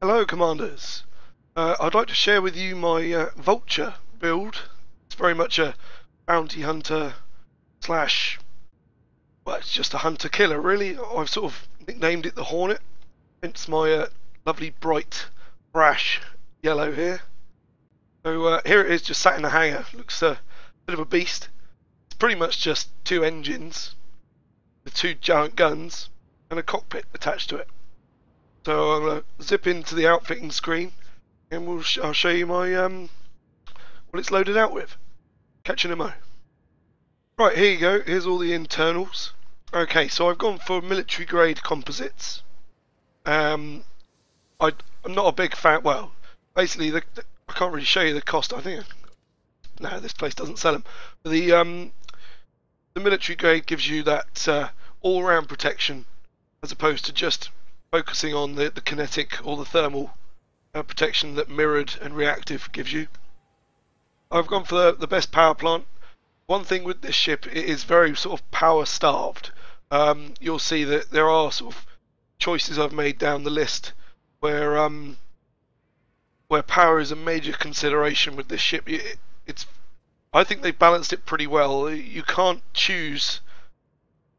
Hello Commanders, I'd like to share with you my Vulture build. It's very much a bounty hunter slash, well, it's just a hunter-killer really. I've sort of nicknamed it the Hornet, hence my lovely bright brash yellow here. So here it is, just sat in a hangar. Looks a bit of a beast. It's pretty much just two engines with two giant guns and a cockpit attached to it. So I'm going to zip into the outfitting screen and I'll show you my what it's loaded out with. Catch you in a mo. Right, here you go. Here's all the internals. Okay, so I've gone for military grade composites. I'm not a big fan. Well, basically, I can't really show you the cost. I think no, this place doesn't sell them. The military grade gives you that all-round protection as opposed to just focusing on the kinetic or the thermal protection that mirrored and reactive gives you. I've gone for the best power plant. One thing with this ship, it is very sort of power starved. You'll see that there are sort of choices I've made down the list where power is a major consideration with this ship. I think they've balanced it pretty well. You can't choose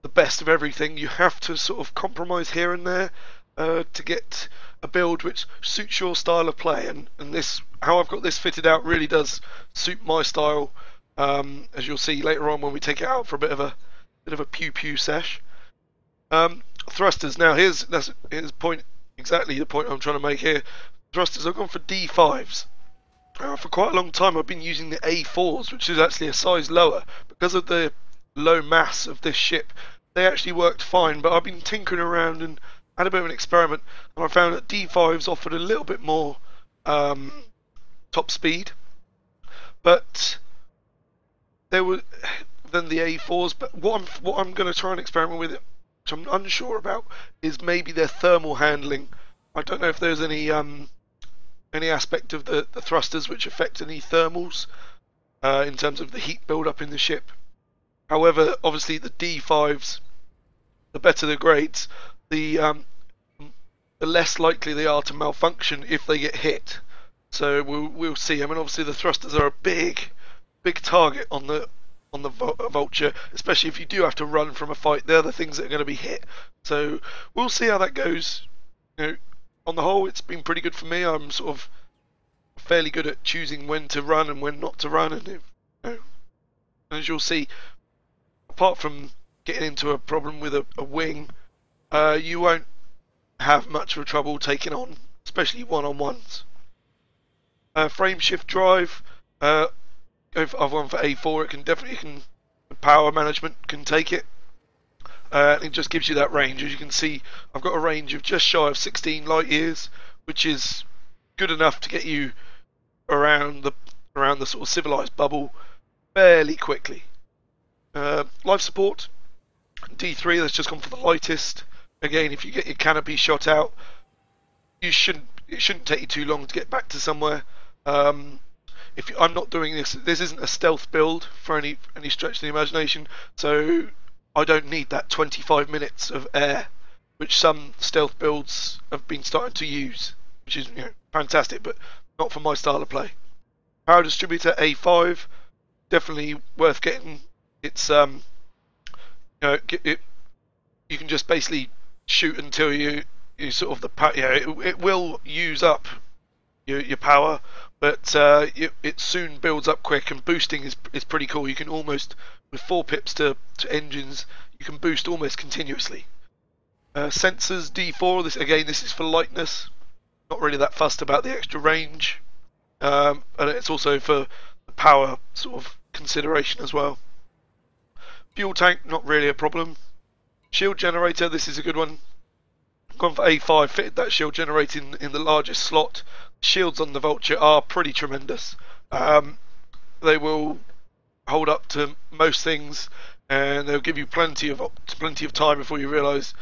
the best of everything. You have to sort of compromise here and there to get a build which suits your style of play, and this, how I've got this fitted out, really does suit my style, as you'll see later on when we take it out for a bit of a pew sesh. Thrusters. Now here's point, exactly the point I'm trying to make here. Thrusters, I've gone for D5s. For quite a long time I've been using the A4s, which is actually a size lower. Because of the low mass of this ship, they actually worked fine, but I've been tinkering around and had a bit of an experiment, and I found that D5s offered a little bit more top speed, but there were than the A4s. But what I'm going to try and experiment with, which I'm unsure about, is maybe their thermal handling. I don't know if there's any aspect of the thrusters which affect any thermals in terms of the heat build up in the ship. However, obviously the D5s, the better the grades, the less likely they are to malfunction if they get hit. So we'll see. I mean, obviously the thrusters are a big target on the Vulture, especially if you do have to run from a fight. They're the things that are going to be hit. So we'll see how that goes. You know, on the whole, it's been pretty good for me. I'm sort of fairly good at choosing when to run and when not to run, and you know, as you'll see, apart from getting into a problem with a wing, you won't have much of a trouble taking on, especially one-on-ones. Frame shift drive, I've gone for A4. It can definitely, power management can take it. It just gives you that range. As you can see, I've got a range of just shy of 16 light years, which is good enough to get you around the sort of civilized bubble fairly quickly. Life support, D3. That's just gone for the lightest. Again, if you get your canopy shot out, it shouldn't take you too long to get back to somewhere. I'm not doing this. This isn't a stealth build for any stretch of the imagination, so I don't need that 25 minutes of air, which some stealth builds have been starting to use, which is, you know, fantastic, but not for my style of play. Power distributor A5, definitely worth getting. It's you know, you can just basically shoot until you sort of it will use up your power, but it soon builds up quick, and boosting is pretty cool. You can almost, with 4 pips to engines, you can boost almost continuously. Sensors D4. This is for lightness. Not really that fussed about the extra range, and it's also for the power sort of consideration as well. Fuel tank, not really a problem. Shield generator, this is a good one. Gone for A5, fitted that shield generator in the largest slot. Shields on the Vulture are pretty tremendous. They will hold up to most things, and they'll give you plenty of time before you realise,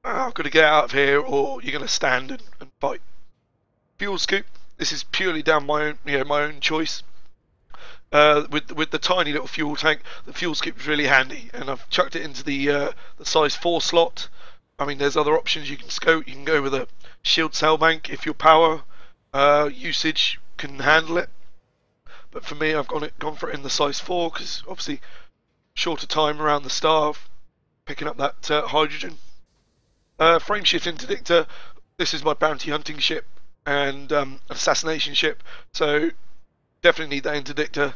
I've got to get out of here, or you're going to stand and fight. Fuel scoop, this is purely down my own choice. With the tiny little fuel tank, the fuel scoop is really handy, and I've chucked it into the size 4 slot. I mean, there's other options you can scope. You can go with a shield cell bank if your power usage can handle it. But for me, I've gone for it in the size 4 because obviously shorter time around the star, picking up that hydrogen. Frameshift interdictor. This is my bounty hunting ship and assassination ship, so definitely need that interdictor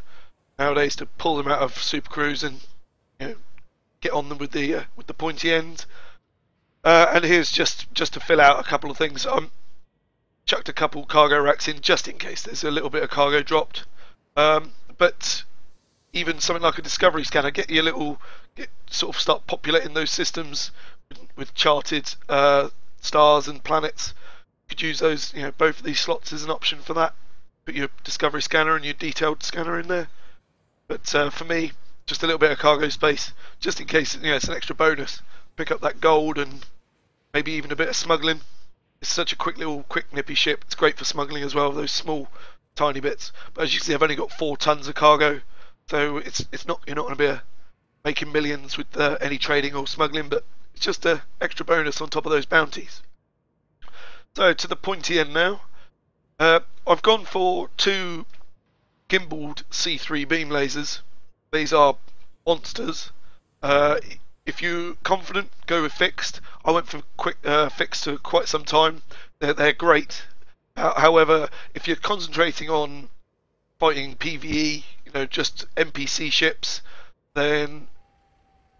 nowadays to pull them out of supercruise and get on them with the pointy end. And here's just to fill out a couple of things. Chucked a couple cargo racks in just in case there's a little bit of cargo dropped. But even something like a discovery scanner, sort of start populating those systems with charted stars and planets. You could use those, both of these slots as an option for that. Put your discovery scanner and your detailed scanner in there. But for me, just a little bit of cargo space, just in case it's an extra bonus. Pick up that gold and maybe even a bit of smuggling. It's such a quick nippy ship. It's great for smuggling as well, those small, tiny bits. But as you can see, I've only got 4 tons of cargo, so it's not you're not going to be making millions with any trading or smuggling, but it's just an extra bonus on top of those bounties. So to the pointy end now. I've gone for 2 gimbaled C3 beam lasers. These are monsters. If you're confident, go with fixed. I went for fixed for quite some time. They're great. However, if you're concentrating on fighting PvE, just NPC ships, then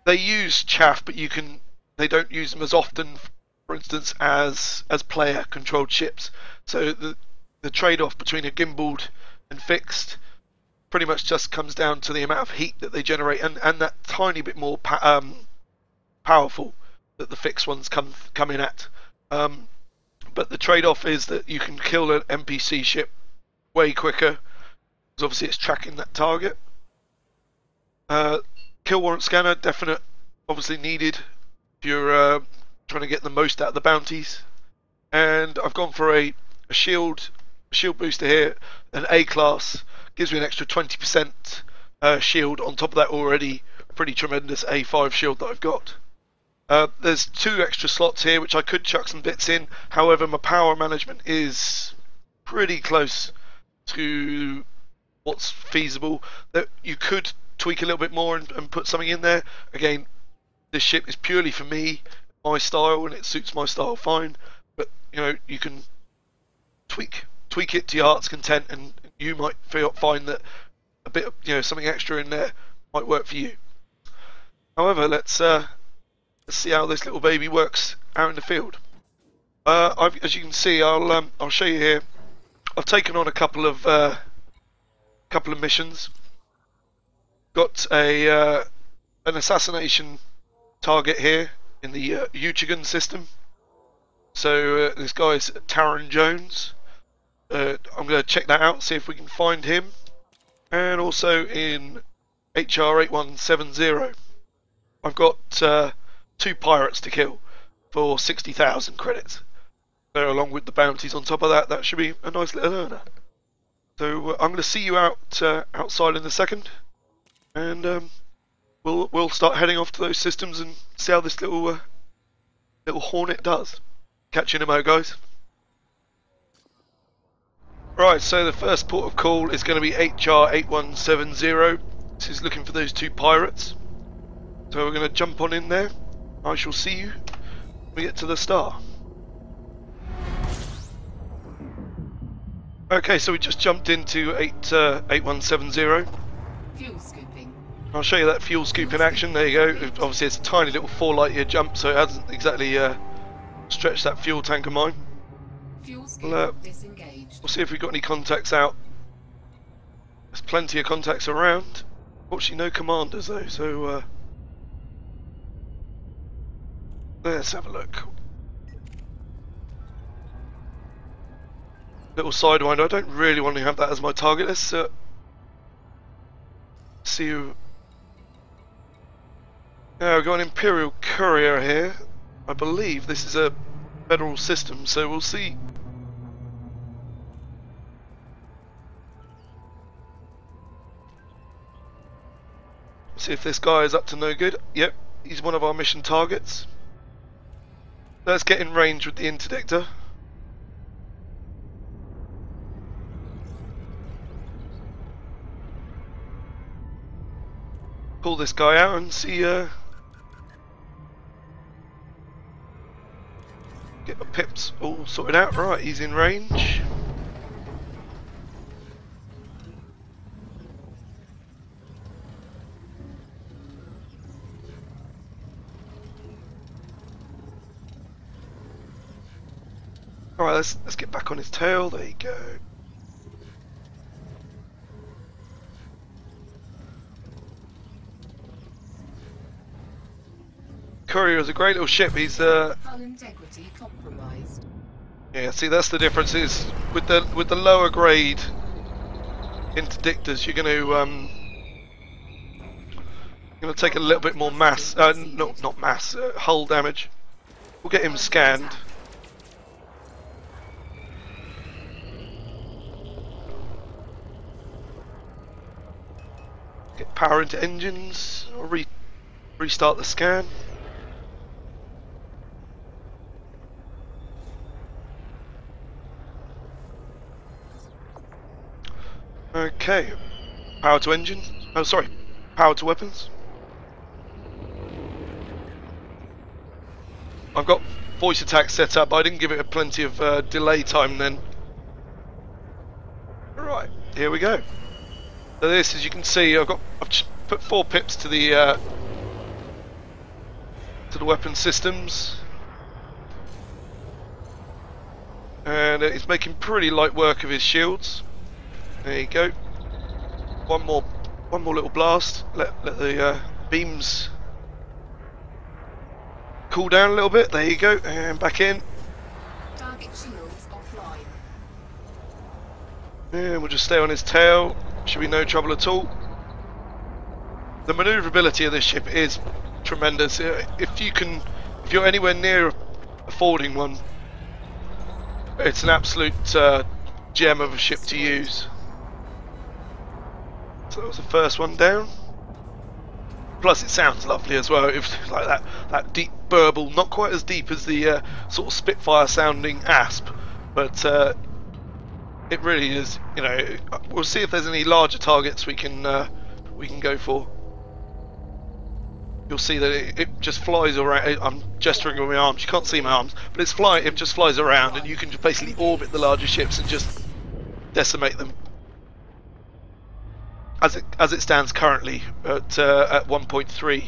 they use chaff, but they don't use them as often, for instance, as player-controlled ships. So the trade-off between a gimbaled and fixed pretty much just comes down to the amount of heat that they generate, and that tiny bit more powerful that the fixed ones come in at. But the trade-off is that you can kill an NPC ship way quicker, because obviously it's tracking that target. Kill warrant scanner, definite, obviously needed if you're trying to get the most out of the bounties. And I've gone for a shield booster here, an A class, gives me an extra 20% shield on top of that already pretty tremendous A5 shield that I've got. There's 2 extra slots here which I could chuck some bits in, however my power management is pretty close to what's feasible. That you could tweak a little bit more and put something in there. Again, this ship is purely for me, my style, and it suits my style fine, but you can tweak it to your heart's content, and you might find that a bit of something extra in there might work for you. However, let's see how this little baby works out in the field. As you can see, I'll show you here. I've taken on a couple of missions. Got an assassination target here in the Uchigan system. So this guy's Taron Jones. I'm going to check that out, see if we can find him. And also in HR8170, I've got 2 pirates to kill for 60,000 credits. So along with the bounties on top of that, that should be a nice little earner. So I'm going to see you outside in a second, and we'll start heading off to those systems and see how this little Hornet does. Catch you in a mo, guys. Right, so the first port of call is going to be HR8170. This is looking for those 2 pirates. So we're going to jump on in there. I shall see you when we get to the star. Okay, so we just jumped into 8170. Fuel scooping. I'll show you that fuel scoop in action. There you go. Obviously it's a tiny little 4 light year jump, so it hasn't exactly stretched that fuel tank of mine. Fuel scoop disengaged. We'll see if we've got any contacts out. There's plenty of contacts around. Fortunately no commanders though, so let's have a look. Little sidewinder. I don't really want to have that as my target. Let's see who. Now we've got an Imperial Courier here. I believe this is a federal system, so we'll see. See if this guy is up to no good. Yep, he's one of our mission targets. Let's get in range with the interdictor. pull this guy out and see. Get my pips all sorted out. Right, he's in range. Alright, let's get back on his tail. There you go. Courier is a great little ship. He's Hull integrity compromised. yeah, see, that's the difference is with the lower grade interdictors, you're gonna take a little bit more mass. Not mass, hull damage. We'll get him scanned. Get power into engines. Or restart the scan. Okay, power to engine. Oh, sorry, power to weapons. I've got voice attack set up. I didn't give it a plenty of delay time then. Right, here we go. So this, as you can see, I've just put 4 pips to the weapon systems, and it's making pretty light work of his shields. There you go. One more little blast. Let the beams cool down a little bit. There you go, and back in. Target shields offline. And we'll just stay on his tail. Should be no trouble at all. The maneuverability of this ship is tremendous. If you're anywhere near affording one, it's an absolute gem of a ship to use. So that was the first one down. Plus it sounds lovely as well, if like that deep burble, not quite as deep as the sort of Spitfire sounding asp, but it really is. You know, we'll see if there's any larger targets we can go for. You'll see that it just flies around. I'm gesturing with my arms. You can't see my arms, but it just flies around, and you can just basically orbit the larger ships and just decimate them. As it stands currently at 1.3,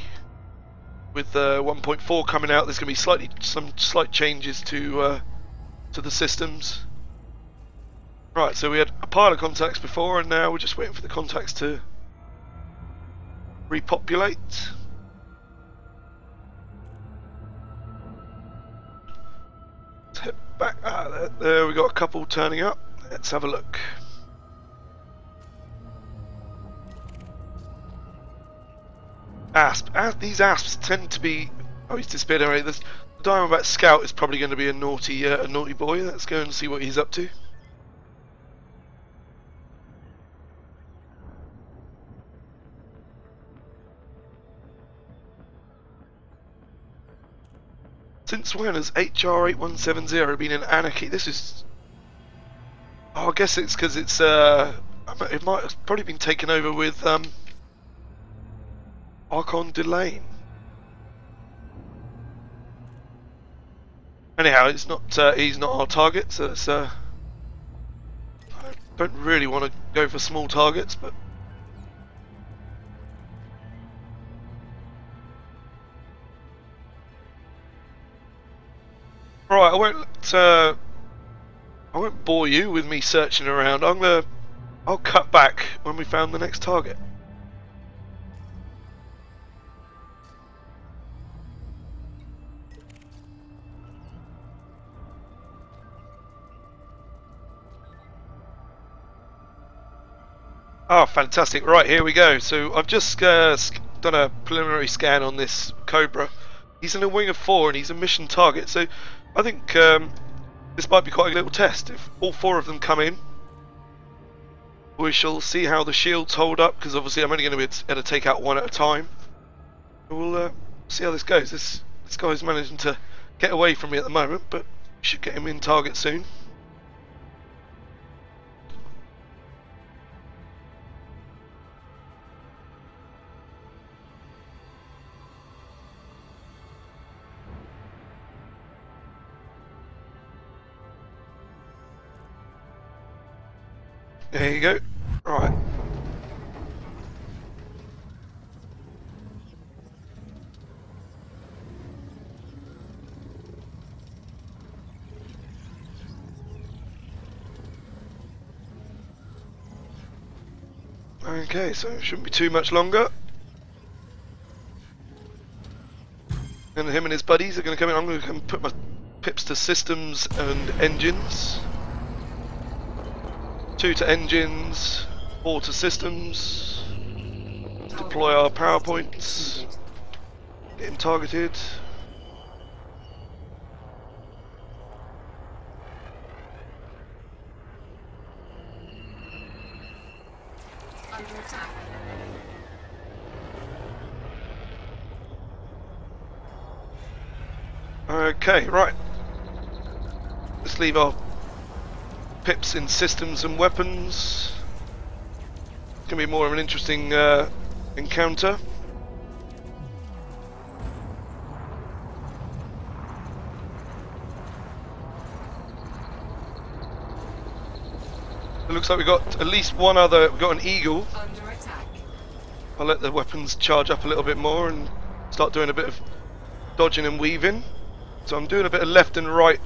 with 1.4 coming out, there's going to be some slight changes to the systems. Right, so we had a pile of contacts before, and now we're just waiting for the contacts to repopulate. Let's head back. There we got a couple turning up. Let's have a look. These asps tend to be. Oh, he's disappeared already. The Diamondback Scout is probably going to be a naughty boy. Let's go and see what he's up to. Since when has HR8170 been in anarchy? This is. Oh, I guess it's because it's. It might have probably been taken over with Archon Delane. Anyhow, it's not. He's not our target, so it's. I don't really want to go for small targets, but. Right, I won't bore you with me searching around. I'll cut back when we found the next target. Oh, fantastic. Right, here we go. So I've just done a preliminary scan on this Cobra. He's in a wing of 4 and he's a mission target. So I think this might be quite a little test. If all 4 of them come in, we shall see how the shields hold up, because obviously I'm only going to be able to take out one at a time. We'll see how this goes. This guy's managing to get away from me at the moment, but we should get him in target soon. There you go. Right. Okay, so it shouldn't be too much longer. And him and his buddies are going to come in. I'm going to come put my pips to systems and engines. 2 to engines, 4 to systems. Deploy our power points. Get him targeted. Under attack. Okay, right. Let's leave our pips in systems and weapons. It's going to be more of an interesting encounter. It looks like we've got at least one other. We've got an eagle. Under attack. I'll let the weapons charge up a little bit more and start doing a bit of dodging and weaving. So I'm doing a bit of left and right.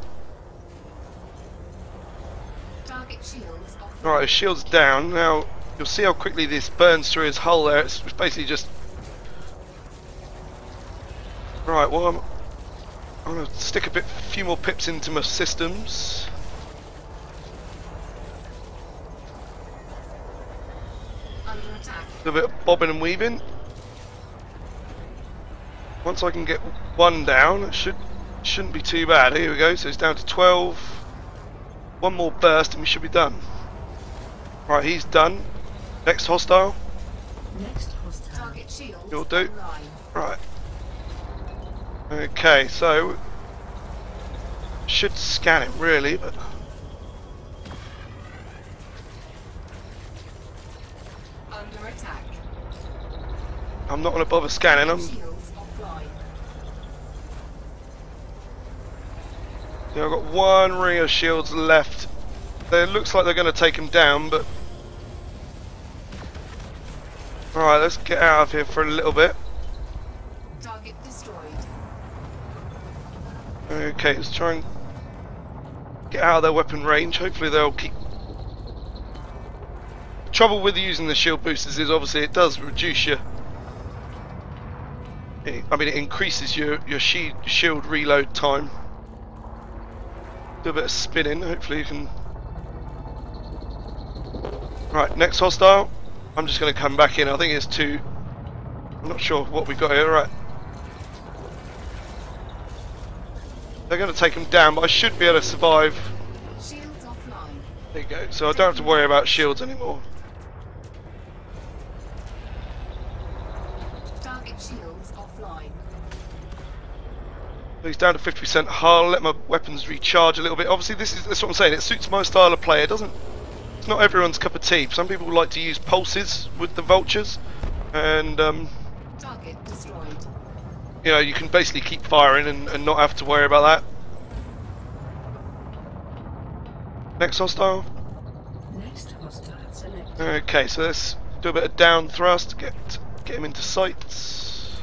Target shields off. Alright, his shield's down. Now, you'll see how quickly this burns through his hull there. It's basically just... Right, well, I'm going to stick a few more pips into my systems. Under attack. A little bit of bobbing and weaving. Once I can get one down, it shouldn't be too bad. Here we go, so it's down to 12. One more burst and we should be done. Right, he's done. Next hostile. Next hostile. Target shields You'll do. online. Right. Okay, so should scan him really, but Under attack. I'm not going to bother scanning him. Shields offline. Yeah, I've got one ring of shields left. It looks like they're going to take him down, but alright, let's get out of here for a little bit. Target destroyed. Okay, let's try and get out of their weapon range. Hopefully they'll keep... The trouble with using the shield boosters is obviously it does reduce your... I mean, it increases your shield reload time. Do a bit of spinning, hopefully you can... Right, next hostile. I'm just going to come back in. I think it's 2. I'm not sure what we've got here. Right. They're going to take him down, but I should be able to survive. Shields offline. There you go. So I don't have to worry about shields anymore. Target shields offline. He's down to 50% hull. Let my weapons recharge a little bit. Obviously, that's what I'm saying. It suits my style of play. It doesn't. It's not everyone's cup of tea. Some people like to use pulses with the vultures, and Target destroyed. you know, you can basically keep firing and not have to worry about that. Next hostile. Next hostile selected. Okay, so let's do a bit of down thrust. Get him into sights.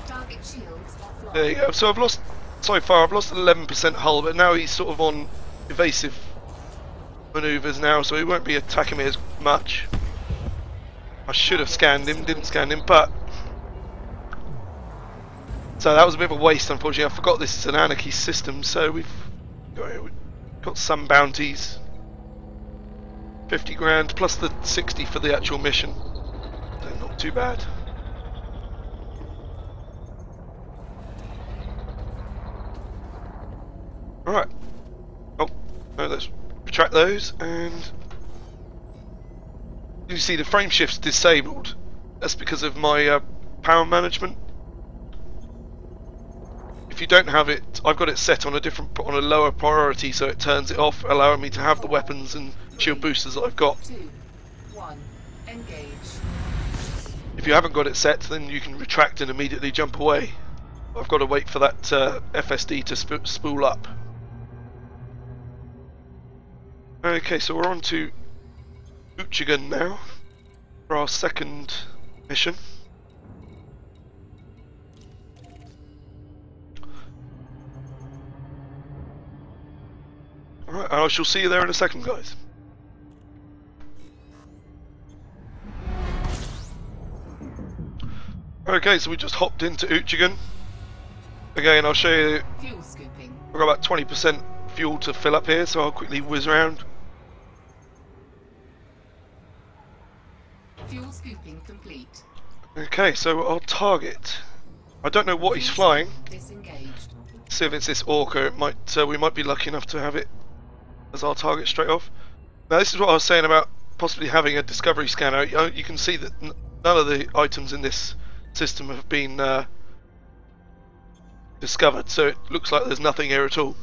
Target shields offline. There you go. So I've lost. So far, I've lost 11% hull, but now he's sort of on evasive maneuvers now, so he won't be attacking me as much. I should have scanned him, didn't scan him, but... So that was a bit of a waste, unfortunately. I forgot this is an anarchy system, so we've got some bounties. 50 grand, plus the 60 for the actual mission. So not too bad. Alright. Oh, no, let's retract those, and you see the frame shift's disabled. That's because of my power management. If you don't have it, I've got it set on a lower priority, so it turns it off, allowing me to have the weapons and shield boosters that I've got. 2, 1, engage. If you haven't got it set, then you can retract and immediately jump away. I've got to wait for that FSD to spool up. Okay, so we're on to Vulture now for our second mission. Alright, I shall see you there in a second, guys. Okay, so we just hopped into Vulture. Again, I'll show you. Fuel scooping. I've got about 20% fuel to fill up here, so I'll quickly whiz around. Fuel scooping complete. Okay, so our target. I don't know what he's flying. Disengaged. See if it's this Orca. It might. We might be lucky enough to have it as our target straight off. Now, this is what I was saying about possibly having a discovery scanner. You can see that none of the items in this system have been discovered, so it looks like there's nothing here at all.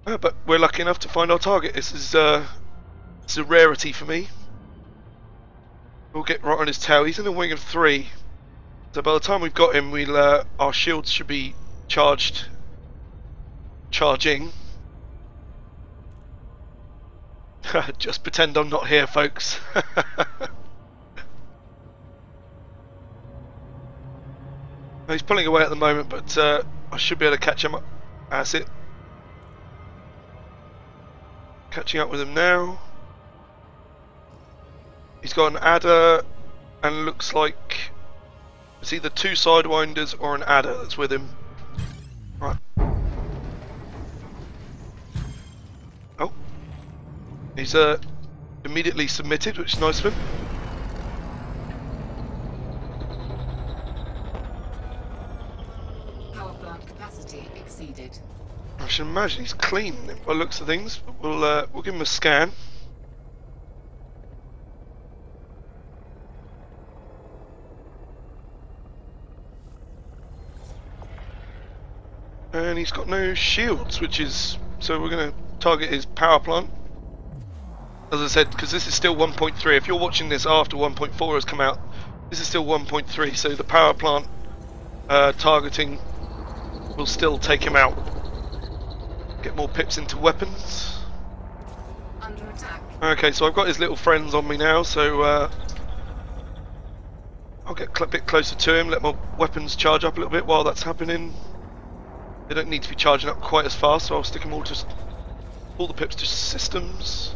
But we're lucky enough to find our target. This is it's a rarity for me. We'll get right on his tail. He's in a wing of 3, so by the time we've got him, we'll our shields should be charging. Just pretend I'm not here, folks. He's pulling away at the moment, but I should be able to catch him up. That's it. Catching up with him now. He's got an adder, and looks like it's either 2 sidewinders or an adder that's with him. Right. Oh. He's immediately submitted, which is nice of him. Powerplant capacity exceeded. I should imagine he's clean by the looks of things. But we'll give him a scan. And he's got no shields, which is... So we're going to target his power plant. As I said, because this is still 1.3. If you're watching this after 1.4 has come out, this is still 1.3. So the power plant targeting will still take him out. Get more pips into weapons. Under attack. Okay, so I've got his little friends on me now, so I'll get a bit closer to him, let my weapons charge up a little bit while that's happening. They don't need to be charging up quite as fast, so I'll stick them all the pips to systems.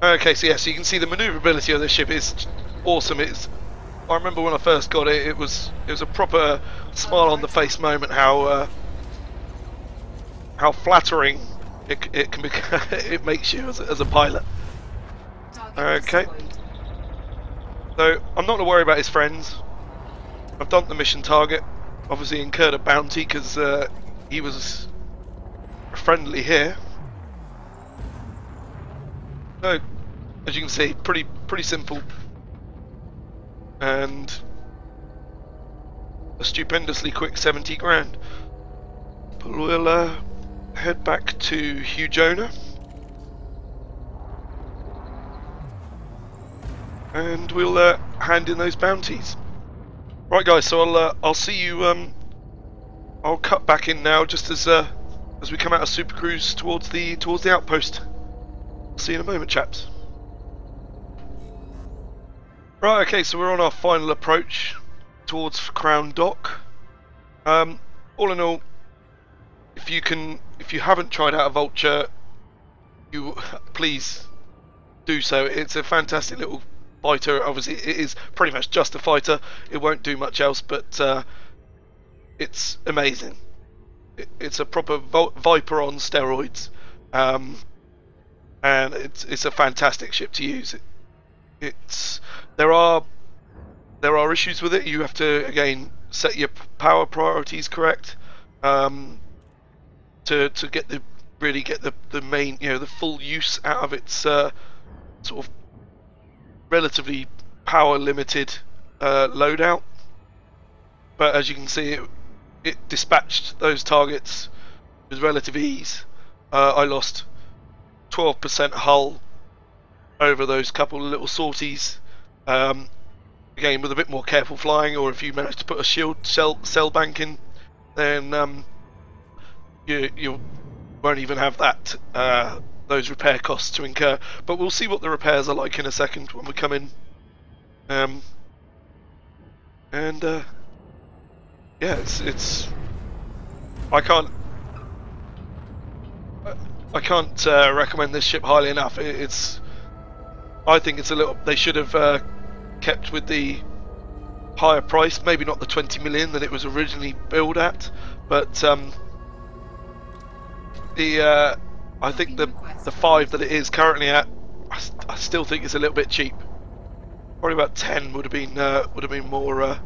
Okay, so yeah, so you can see the maneuverability of this ship is awesome. I remember when I first got it, it was a proper smile on the face moment. How flattering it can be. It makes you as a pilot. Okay. So I'm not going to worry about his friends. I've done the mission target. Obviously incurred a bounty because he was friendly here. So as you can see, pretty simple, and a stupendously quick 70 grand. But we'll head back to Vulture. And we'll hand in those bounties. Right, guys. So I'll see you. I'll cut back in now, just as we come out of Super Cruise towards the outpost. See you in a moment, chaps. Right. Okay. So we're on our final approach towards Crown Dock. All in all, if you haven't tried out a Vulture, you please do so. It's a fantastic little fighter. Obviously it is pretty much just a fighter, it won't do much else, but it's amazing. It's a proper Viper on steroids, and it's a fantastic ship to use. There are issues with it. You have to again set your power priorities correct to get the main, the full use out of its sort of relatively power limited loadout. But as you can see, it dispatched those targets with relative ease. I lost 12% hull over those couple of little sorties, again, with a bit more careful flying, or if you manage to put a shield cell bank in, then you won't even have that those repair costs to incur. But we'll see what the repairs are like in a second when we come in. Yeah, it's I can't recommend this ship highly enough. I think it's a little. They should have kept with the higher price, maybe not the 20 million that it was originally billed at, but I think the 5 that it is currently at, I still think it's a little bit cheap. Probably about 10 would have been more.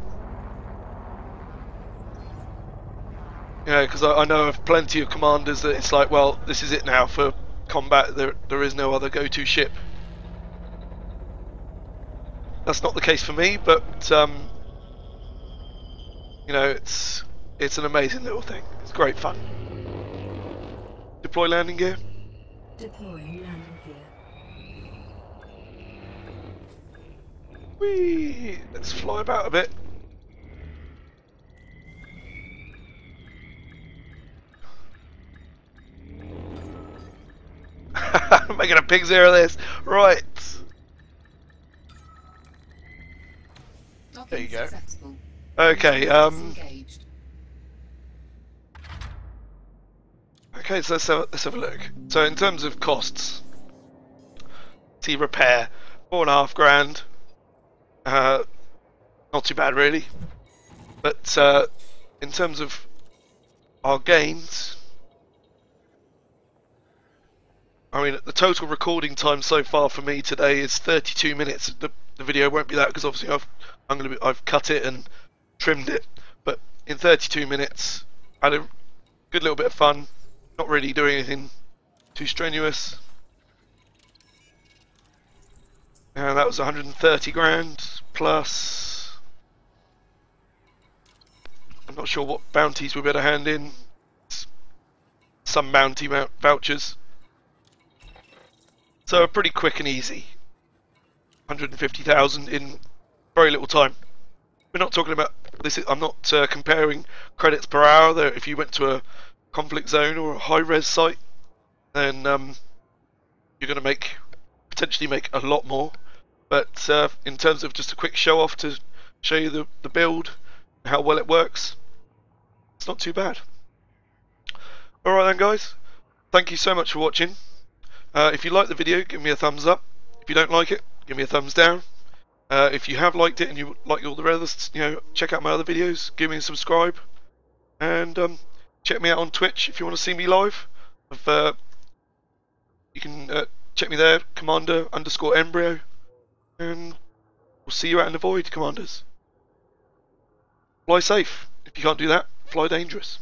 Because I know of plenty of commanders that it's like, well, this is it now for combat. There is no other go-to ship. That's not the case for me, but it's an amazing little thing. It's great fun. Deploy landing gear. Deploying landing gear. Whee! Let's fly about a bit. Making a pig's ear of this. Right. There you go. Okay, okay, so let's have a look. So in terms of costs, see repair, 4.5 grand. Not too bad really. But in terms of our gains, I mean, the total recording time so far for me today is 32 minutes. The video won't be that because obviously I've cut it and trimmed it. But in 32 minutes, I had a good little bit of fun. Not really doing anything too strenuous. And that was 130 grand plus. I'm not sure what bounties we'll be able to hand in. Some bounty vouchers. So pretty quick and easy. 150,000 in very little time. We're not talking about this. I'm not comparing credits per hour. Though, if you went to a conflict zone or a high-res site, then you're going to potentially make a lot more. But in terms of just a quick show-off to show you the build and how well it works, it's not too bad. All right then, guys. Thank you so much for watching. If you like the video, give me a thumbs up. If you don't like it, give me a thumbs down. If you have liked it and you like all the others, check out my other videos. Give me a subscribe, and check me out on Twitch if you want to see me live. You can check me there, Commander_Embryo, and we'll see you out in the void, Commanders. Fly safe. If you can't do that, fly dangerous.